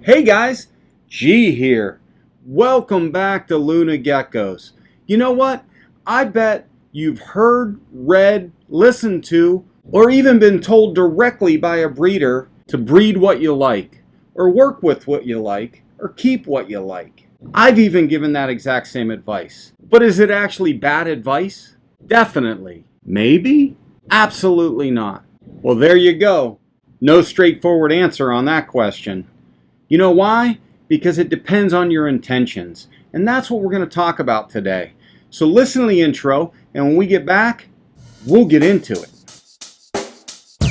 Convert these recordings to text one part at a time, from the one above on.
Hey guys, G here. Welcome back to Luna Geckos. You know what? I bet you've heard, read, listened to, or even been told directly by a breeder to breed what you like, or work with what you like, or keep what you like. I've even given that exact same advice. But is it actually bad advice? Definitely. Maybe? Absolutely not. Well, there you go. No straightforward answer on that question. You know why? Because it depends on your intentions. And that's what we're going to talk about today. So listen to the intro, and when we get back, we'll get into it.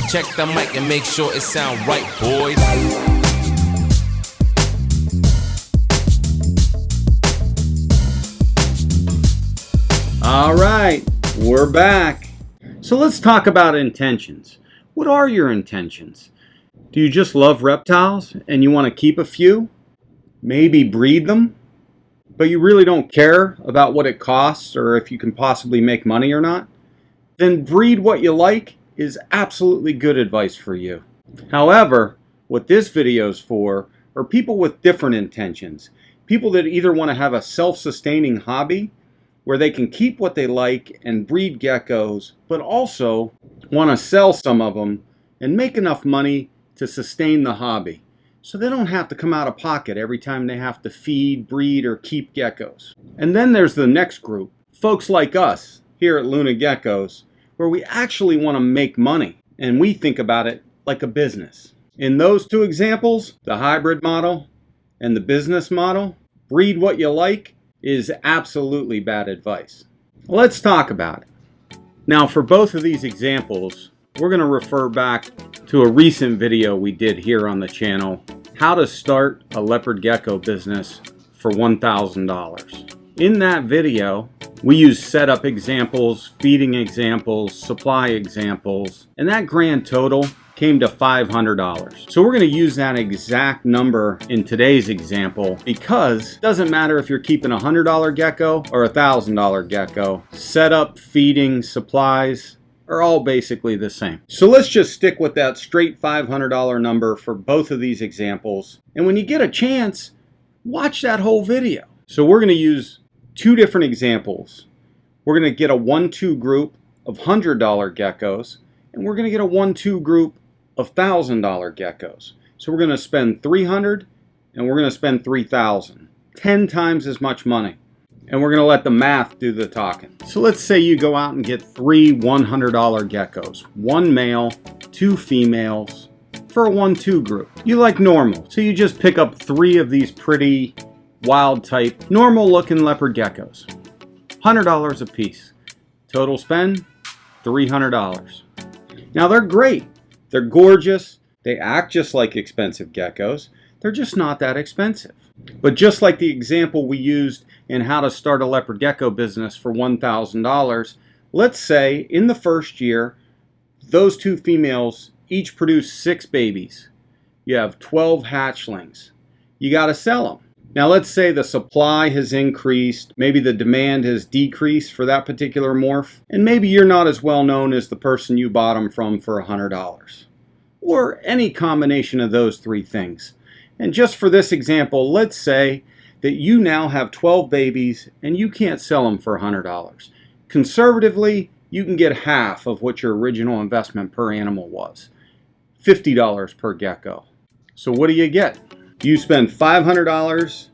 Check the mic and make sure it sound right, boys. All right, we're back. So let's talk about intentions. What are your intentions? Do you just love reptiles and you want to keep a few? Maybe breed them? But you really don't care about what it costs or if you can possibly make money or not? Then breed what you like is absolutely good advice for you. However, what this video is for are people with different intentions. People that either want to have a self-sustaining hobby where they can keep what they like and breed geckos, but also want to sell some of them and make enough money to sustain the hobby, so they don't have to come out of pocket every time they have to feed, breed, or keep geckos. And then there's the next group, folks like us here at Luna Geckos, where we actually want to make money, and we think about it like a business. In those two examples, the hybrid model and the business model, breed what you like is absolutely bad advice. Let's talk about it. Now, for both of these examples, we're going to refer back to a recent video we did here on the channel, how to start a leopard gecko business for $1,000. In that video, we used setup examples, feeding examples, supply examples, and that grand total came to $500. So we're going to use that exact number in today's example because it doesn't matter if you're keeping a $100 gecko or a $1,000 gecko. Setup, feeding, supplies are all basically the same. So let's just stick with that straight $500 number for both of these examples. And when you get a chance, watch that whole video. So we're going to use two different examples. We're going to get a 1-2 group of $100 geckos, and we're going to get a 1-2 group of $1,000 geckos. So we're going to spend $300 and we're going to spend $3,000. 10 times as much money. And we're going to let the math do the talking. So let's say you go out and get 3 $100 geckos. 1 male, 2 females for a 1-2 group. You like normal. So you just pick up 3 of these pretty wild type, normal looking leopard geckos. $100 a piece. Total spend, $300. Now they're great. They're gorgeous. They act just like expensive geckos. They're just not that expensive. But just like the example we used in how to start a leopard gecko business for $1,000, let's say in the first year, those 2 females each produce 6 babies. You have 12 hatchlings. You got to sell them. Now let's say the supply has increased, maybe the demand has decreased for that particular morph, and maybe you're not as well known as the person you bought them from for $100. Or any combination of those 3 things. And just for this example, let's say that you now have 12 babies and you can't sell them for $100. Conservatively, you can get half of what your original investment per animal was. $50 per gecko. So what do you get? You spend $500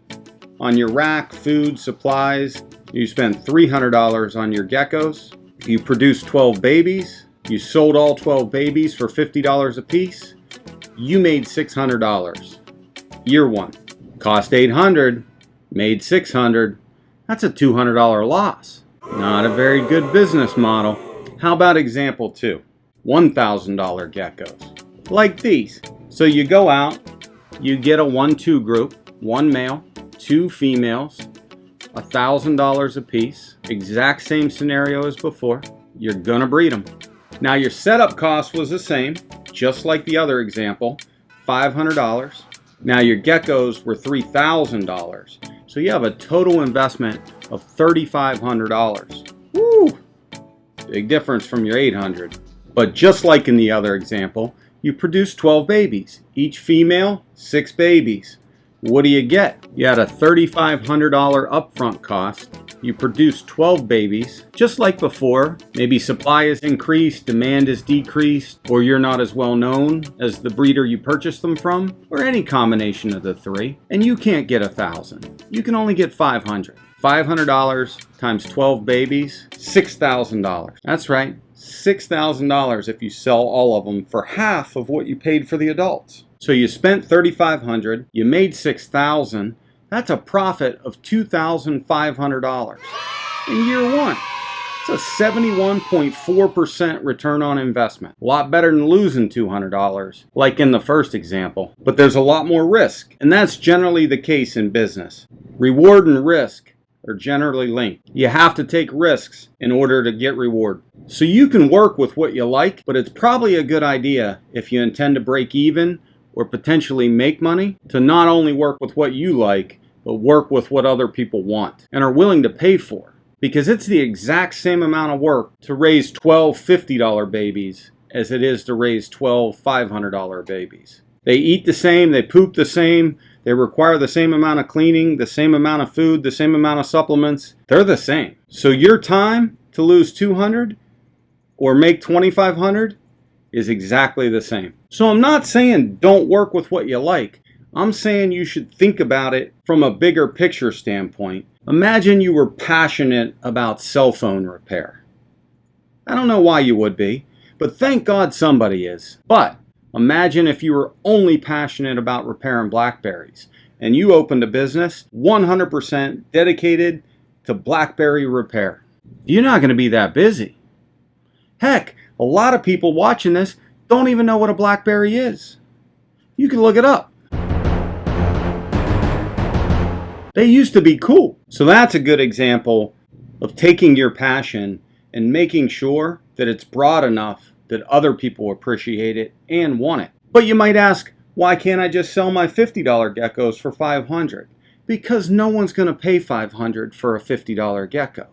on your rack, food, supplies. You spend $300 on your geckos. You produce 12 babies. You sold all 12 babies for $50 a piece. You made $600. Year 1. Cost $800, made $600. That's a $200 loss. Not a very good business model. How about example 2? $1,000 geckos. Like these. So you go out, you get a 1-2 group, 1 male, 2 females, $1,000 a piece. Exact same scenario as before. You're gonna breed them. Now your setup cost was the same, just like the other example, $500. Now your geckos were $3,000. So you have a total investment of $3,500. Woo! Big difference from your $800. But just like in the other example, you produce 12 babies. Each female, 6 babies. What do you get? You had a $3,500 upfront cost. You produced 12 babies, just like before. Maybe supply is increased, demand is decreased, or you're not as well known as the breeder you purchased them from, or any combination of the three, and you can't get 1,000. You can only get 500. $500 times 12 babies, $6,000. That's right, $6,000 if you sell all of them for half of what you paid for the adults. So you spent $3,500, you made $6,000. That's a profit of $2,500 in year one. It's a 71.4% return on investment. A lot better than losing $200, like in the first example. But there's a lot more risk, and that's generally the case in business. Reward and risk are generally linked. You have to take risks in order to get reward. So you can work with what you like, but it's probably a good idea if you intend to break even or potentially make money to not only work with what you like, but work with what other people want and are willing to pay for. Because it's the exact same amount of work to raise 12 $50 babies as it is to raise 12 $500 babies. They eat the same, they poop the same, they require the same amount of cleaning, the same amount of food, the same amount of supplements. They're the same. So your time to lose 200 or make 2,500 is exactly the same. So I'm not saying don't work with what you like. I'm saying you should think about it from a bigger picture standpoint. Imagine you were passionate about cell phone repair. I don't know why you would be, but thank God somebody is. But imagine if you were only passionate about repairing BlackBerries and you opened a business 100% dedicated to BlackBerry repair. You're not going to be that busy. Heck, a lot of people watching this don't even know what a BlackBerry is. You can look it up. They used to be cool. So that's a good example of taking your passion and making sure that it's broad enough that other people appreciate it and want it. But you might ask, why can't I just sell my $50 geckos for $500? Because no one's going to pay $500 for a $50 gecko.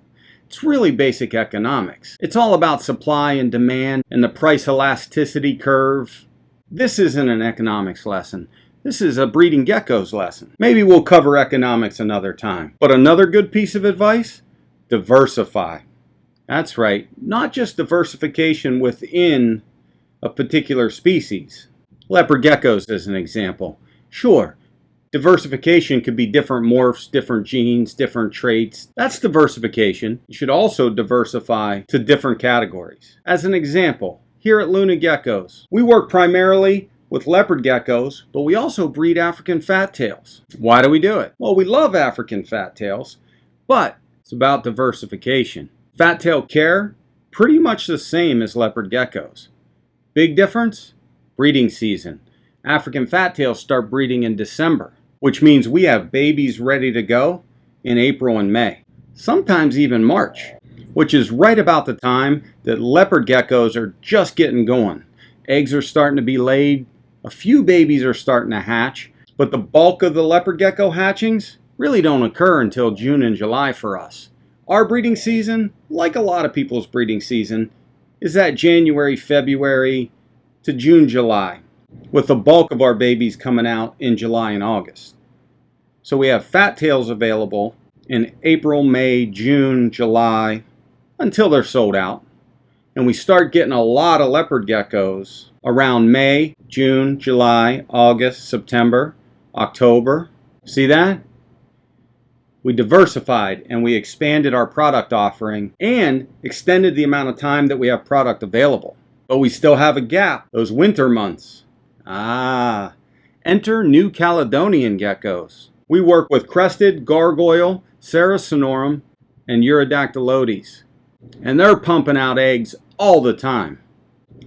It's really basic economics. It's all about supply and demand and the price elasticity curve. This isn't an economics lesson. This is a breeding geckos lesson. Maybe we'll cover economics another time. But another good piece of advice, diversify. That's right, not just diversification within a particular species. Leopard geckos as an example. Sure, diversification could be different morphs, different genes, different traits. That's diversification. You should also diversify to different categories. As an example, here at Luna Geckos, we work primarily with leopard geckos, but we also breed African fat tails. Why do we do it? Well, we love African fat tails, but it's about diversification. Fat tail care, pretty much the same as leopard geckos. Big difference? Breeding season. African fat tails start breeding in December, which means we have babies ready to go in April and May. Sometimes even March, which is right about the time that leopard geckos are just getting going. Eggs are starting to be laid. A few babies are starting to hatch, but the bulk of the leopard gecko hatchings really don't occur until June and July for us. Our breeding season, like a lot of people's breeding season, is that January, February to June, July, with the bulk of our babies coming out in July and August. So we have fat tails available in April, May, June, July, until they're sold out. And we start getting a lot of leopard geckos around May, June, July, August, September, October. See that? We diversified and we expanded our product offering and extended the amount of time that we have product available. But we still have a gap, those winter months. Enter New Caledonian geckos. We work with crested, gargoyle, Saracenorum, and Urodactylodes. And they're pumping out eggs all the time.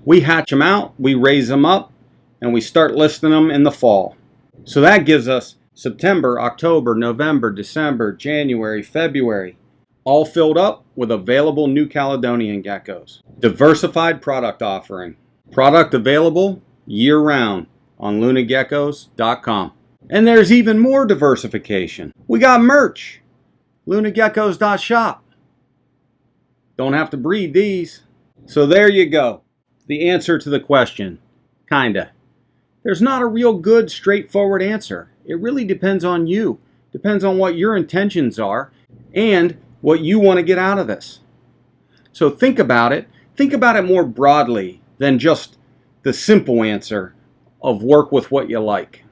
We hatch them out, we raise them up, and we start listing them in the fall. So that gives us September, October, November, December, January, February, all filled up with available New Caledonian geckos. Diversified product offering. Product available year-round on lunageckos.com. And there's even more diversification. We got merch. lunageckos.shop. Don't have to breed these. So there you go. The answer to the question. Kinda. There's not a real good, straightforward answer. It really depends on you. Depends on what your intentions are and what you want to get out of this. So think about it. Think about it more broadly than just the simple answer of work with what you like.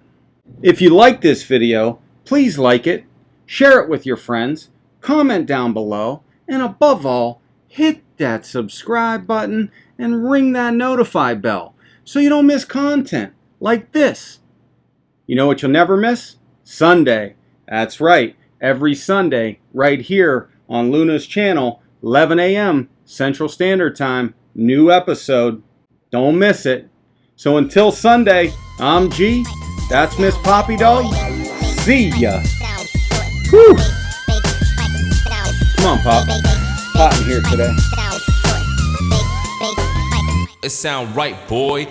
If you like this video, please like it, share it with your friends, comment down below, and above all, hit that subscribe button and ring that notify bell so you don't miss content like this. You know what you'll never miss? Sunday. That's right. Every Sunday, right here on Luna's channel, 11 a.m. Central Standard Time, new episode. Don't miss it. So until Sunday, I'm G. That's Miss Poppy Dog. See ya. Whew. Come on, Pop. Hot in here today. It sound right, boy.